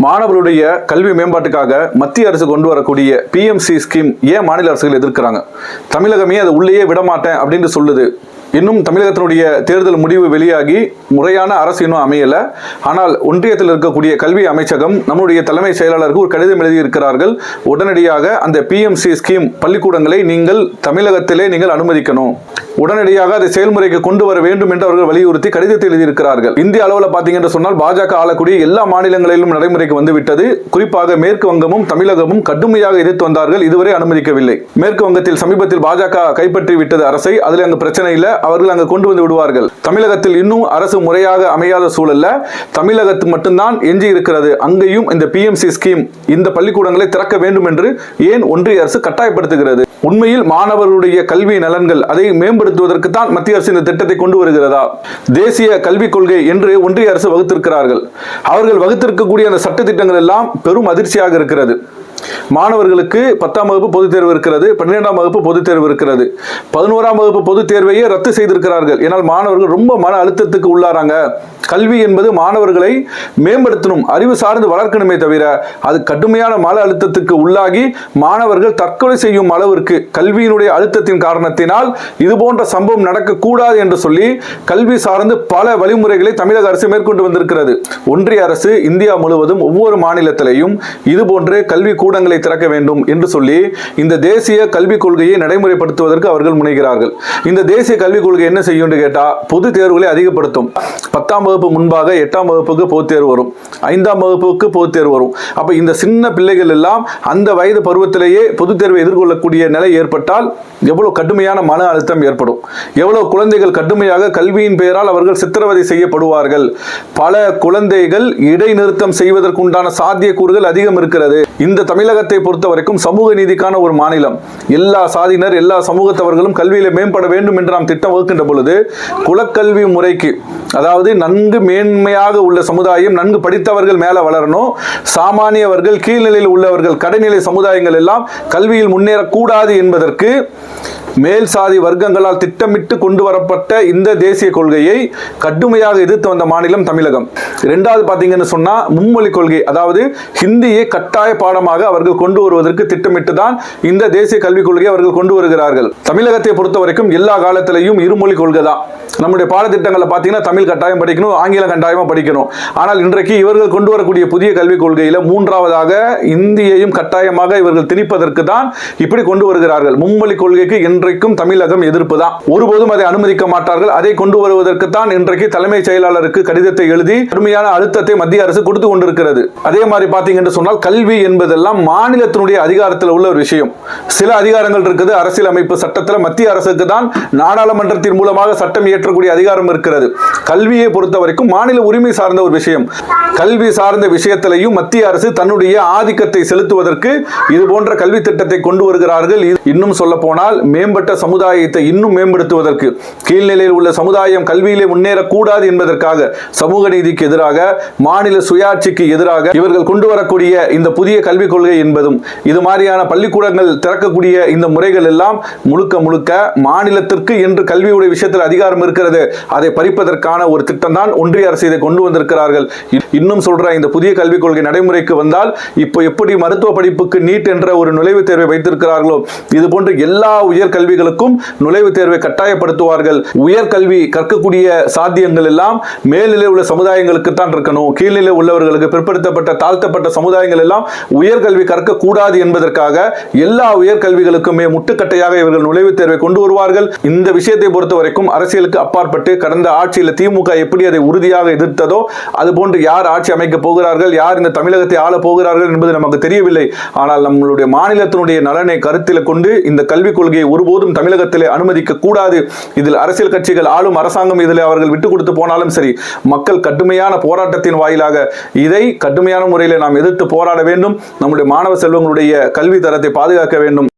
மாணவர்களுடைய கல்வி மேம்பாட்டுக்காக மத்திய அரசு கொண்டு வரக்கூடிய பிஎம்சி ஸ்கீம் ஏன் மாநில அரசுகள் எதிர்க்கிறாங்க? தமிழகமே அதை உள்ளேயே விடமாட்டேன் அப்படின்னு சொல்லுது. இன்னும் தமிழகத்தினுடைய தேர்தல் முடிவு வெளியாகி முறையான அரசு இன்னும் அமையல. ஆனால் ஒன்றியத்தில் இருக்கக்கூடிய கல்வி அமைச்சகம் நம்முடைய தலைமை செயலாளருக்கு ஒரு கடிதம் எழுதியிருக்கிறார்கள். உடனடியாக அந்த பிஎம்சி ஸ்கீம் பள்ளிக்கூடங்களை நீங்கள் தமிழகத்திலே நீங்கள் அனுமதிக்கணும், உடனடியாக அதை செயல்முறைக்கு கொண்டு வர வேண்டும் என்று அவர்கள் வலியுறுத்தி கடிதத்தை எழுதியிருக்கிறார்கள். இந்திய அளவில் பார்த்தீங்கன்னு சொன்னால் பாஜக ஆளக்கூடிய எல்லா மாநிலங்களிலும் நடைமுறைக்கு வந்துவிட்டது. குறிப்பாக மேற்கு வங்கமும் தமிழகமும் கடுமையாக எதிர்த்து வந்தார்கள், இதுவரை அனுமதிக்கவில்லை. மேற்கு வங்கத்தில் சமீபத்தில் பாஜக கைப்பற்றி விட்டது அரசை. அதில் அங்கு பிரச்சனை இல்லை, அவர்கள் அங்கு கொண்டு வந்து விடுவார்கள். தமிழகத்தில் இன்னும் அரசு முறையாக அமையாத சூழல்ல தமிழகத்து மட்டும்தான் எஞ்சி இருக்கிறது. அங்கேயும் இந்த பிஎம்சி ஸ்கீம் இந்த பள்ளிக்கூடங்களை திறக்க வேண்டும் என்று ஏன் ஒன்றிய அரசு கட்டாயப்படுத்துகிறது? உண்மையில் மாணவர்களுடைய கல்வி நலன்கள் அதை மேம்படுத்துவதற்கு தான் மத்திய அரசு இந்த திட்டத்தை கொண்டு வருகிறதா? தேசிய கல்விக் கொள்கை என்று ஒன்றிய அரசு வகுத்திருக்கிறார்கள். அவர்கள் வகுத்திருக்கக்கூடிய அந்த சட்ட திட்டங்கள் எல்லாம் பெரும் அதிர்ச்சியாக இருக்கிறது. மாணவர்களுக்கு 10ஆம் வகுப்பு பொதுத் தேர்வு இருக்கிறது, 12ஆம் வகுப்பு பொதுத் தேர்வு இருக்கிறது, 11ஆம் வகுப்பு பொதுத் தேர்வையே ரத்து செய்திருக்கிறார்கள். ஏனால் மாணவர்கள் ரொம்ப மன அழுத்தத்துக்கு உள்ளாராங்க. கல்வி என்பது மாணவர்களை மேம்படுத்தணும், அறிவு சார்ந்து வளர்க்கணுமே தவிர அது கடுமையான மன அழுத்தத்துக்கு உள்ளாகி மாணவர்கள் தற்கொலை செய்யும் அளவிற்கு கல்வியினுடைய அழுத்தத்தின் காரணத்தினால் இது போன்ற சம்பவம் நடக்கக்கூடாது என்று சொல்லி கல்வி சார்ந்து பல வழிமுறைகளை தமிழக அரசு மேற்கொண்டு வந்திருக்கிறது. ஒன்றிய அரசு இந்தியா முழுவதும் ஒவ்வொரு மாநிலத்திலையும் இது போன்று கல்வி கூடங்களை திறக்க வேண்டும் என்று சொல்லி இந்த தேசிய கல்விக் கொள்கையை நடைமுறைப்படுத்துவதற்கு அவர்கள் முனைகிறார்கள். இந்த தேசிய கல்விக் கொள்கை என்ன செய்யும் என்று கேட்டா, பொது தேர்வுகளை அதிகப்படுத்தும். 10ஆம் வகுப்பு முன்பாக 8ஆம் வகுப்புக்கு பொதுத் தேர்வு வரும், 5ஆம் வகுப்புக்கு பொதுத் தேர்வு வரும். அப்ப இந்த சின்ன பிள்ளைகள் எல்லாம் அந்த வயது பருவத்திலேயே பொதுத் தேர்வை எதிர்கொள்ளக்கூடிய நிலை ஏற்பட்டால் எவ்வளவு கடுமையான மன அழுத்தம் ஏற்படும், எவ்வளவு குழந்தைகள் கடுமையாக கல்வியின் பெயரால் அவர்கள் சித்திரவதை செய்யப்படுவார்கள். பல குழந்தைகள் இடைநிறுத்தம் செய்வதற்குண்டான சாத்தியக்கூறுகள் அதிகம் இருக்கிறது. இந்த தமிழகத்தை பொறுத்த வரைக்கும் சமூக நீதிக்கான ஒரு மாநிலம். எல்லா சாதியினர் எல்லா சமூகத்தவர்களும் கல்வியில மேம்பட வேண்டும் என்று நாம் திட்டம் வகுக்கின்ற பொழுது குலக்கல்வி முறைக்கு, அதாவது நன்கு மேன்மையாக உள்ள சமுதாயம், நன்கு படித்தவர்கள் மேல வளரணும், சாமானியவர்கள் கீழ்நிலையில் உள்ளவர்கள் கடைநிலை சமுதாயங்கள் எல்லாம் கல்வியில் முன்னேறக்கூடாது என்பதற்கு மேல் சாதி வர்க்கங்களால் திட்டமிட்டு கொண்டு வரப்பட்ட இந்த தேசிய கொள்கையை கடுமையாக எதிர்த்து வந்த மாநிலம் தமிழகம். இரண்டாவது பார்த்தீங்கன்னு சொன்னா மும்மொழி கொள்கை, அதாவது ஹிந்தியை கட்டாய பாடமாக அவர்கள் கொண்டு வருவதற்கு திட்டமிட்டு தான் இந்த தேசிய கல்விக் கொள்கையை அவர்கள் கொண்டு வருகிறார்கள். தமிழகத்தை பொறுத்த வரைக்கும் எல்லா காலத்திலையும் இருமொழி கொள்கை தான். நம்முடைய பாடத்திட்டங்களை பார்த்தீங்கன்னா தமிழ் கட்டாயம் படிக்கணும், ஆங்கிலம் கட்டாயமா படிக்கணும். ஆனால் இன்றைக்கு இவர்கள் கொண்டு வரக்கூடிய புதிய கல்விக் கொள்கையில மூன்றாவதாக இந்தியையும் கட்டாயமாக இவர்கள் திணிப்பதற்கு தான் இப்படி கொண்டு வருகிறார்கள். மும்மொழி கொள்கைக்கு இன்றைக்கும் தமிழகம் எதிர்ப்பு தான். ஒருபோதும் அதை அனுமதிக்க மாட்டார்கள். அதை கொண்டு வருவதற்கு தான் இன்றைக்கு தலைமை செயலாளருக்கு கடிதத்தை எழுதி கடுமையான அழுத்தத்தை மத்திய அரசு கொடுத்து கொண்டிருக்கிறது. அதே மாதிரி பார்த்தீங்கன்னு சொன்னால் கல்வி என்பதெல்லாம் மாநிலத்தினுடைய அதிகாரத்தில் உள்ள ஒரு விஷயம். சில அதிகாரங்கள் இருக்குது அரசியலமைப்பு சட்டத்தில், மத்திய அரசுக்கு தான் நாடாளுமன்றத்தின் மூலமாக சட்டம் இயற்றக்கூடிய அதிகாரம் இருக்கிறது. கல்வியை பொறுத்த வரைக்கும் மாநில உரிமை சார்ந்த ஒரு விஷயம். கல்வி சார்ந்த விஷயத்திலையும் மத்திய அரசு தன்னுடைய ஆதிக்கத்தை செலுத்துவதற்கு இது போன்ற கல்வி திட்டத்தை கொண்டு வருகிறார்கள். இன்னும் சொல்ல போனால் மேம்பட்ட சமுதாயத்தை இன்னும் மேம்படுத்துவதற்கு, கீழ்நிலையில் உள்ள சமுதாயம் கல்வியிலே முன்னேறக்கூடாது என்பதற்காக, சமூக நீதிக்கு எதிராக, மாநில சுயாட்சிக்கு எதிராக இவர்கள் கொண்டு வரக்கூடிய இந்த புதிய கல்விக் கொள்கை என்பதும் இது மாதிரியான பள்ளிக்கூடங்கள் திறக்கக்கூடிய இந்த முறைகள் எல்லாம் முழுக்க முழுக்க மாநிலத்திற்கு என்று கல்வியுடைய விஷயத்தில் அதிகாரம் இருக்கிறது, அதை பறிப்பதற்கான ஒரு திட்டம் தான் ஒன்றிய அரசு இதை கொண்டு வந்திருக்கிறார்கள். இன்னும் சொல்ற இந்த புதிய கல்விக் கொள்கை நடைமுறைக்கு வந்தால் இப்போ எப்படி மருத்துவ படிப்புக்கு நீட் என்ற ஒரு நுழைவுத் தேர்வை வைத்திருக்கிறார்களோ இது போன்ற எல்லா உயர்கல்விகளுக்கும் நுழைவுத் தேர்வை கட்டாயப்படுத்துவார்கள். உயர்கல்வி கற்கக்கூடிய சாத்தியங்கள் எல்லாம் மேல்நிலை உள்ள சமுதாயங்களுக்கு தான் இருக்கணும், கீழ்நிலை உள்ளவர்களுக்கு, பிற்படுத்தப்பட்ட தாழ்த்தப்பட்ட சமுதாயங்கள் எல்லாம் உயர்கல்வி கற்கக்கூடாது என்பதற்காக எல்லா உயர்கல்விகளுக்குமே முட்டுக்கட்டையாக இவர்கள் நுழைவுத் தேர்வை கொண்டு வருவார்கள். இந்த விஷயத்தை பொறுத்த வரைக்கும் அரசியலுக்கு அப்பாற்பட்டு கடந்த ஆட்சியில் திமுக எப்படி அதை உறுதியாக எதிர்த்ததோ அதுபோன்று யார் ஆட்சி அமைக்க போகிறார்கள், யார் இந்த தமிழகத்தை ஆள போகிறார்கள் என்பது நமக்கு தெரியவில்லை. ஆனால் நம்மளுடைய மாநிலத்தினுடைய நலனை கருத்தில் கொண்டு இந்த கல்விக் கொள்கையை ஒருபோதும் தமிழகத்திலே அனுமதிக்க கூடாது. இதில் அரசியல் கட்சிகள், ஆளும் அரசாங்கம் இதில் அவர்கள் விட்டுக் கொடுத்து போனாலும் சரி, மக்கள் கடுமையான போராட்டத்தின் வாயிலாக இதை கடுமையான முறையில் நாம் எதிர்த்து போராட வேண்டும். நம்முடைய மாணவ செல்வங்களுடைய கல்வி தரத்தை பாதுகாக்க வேண்டும்.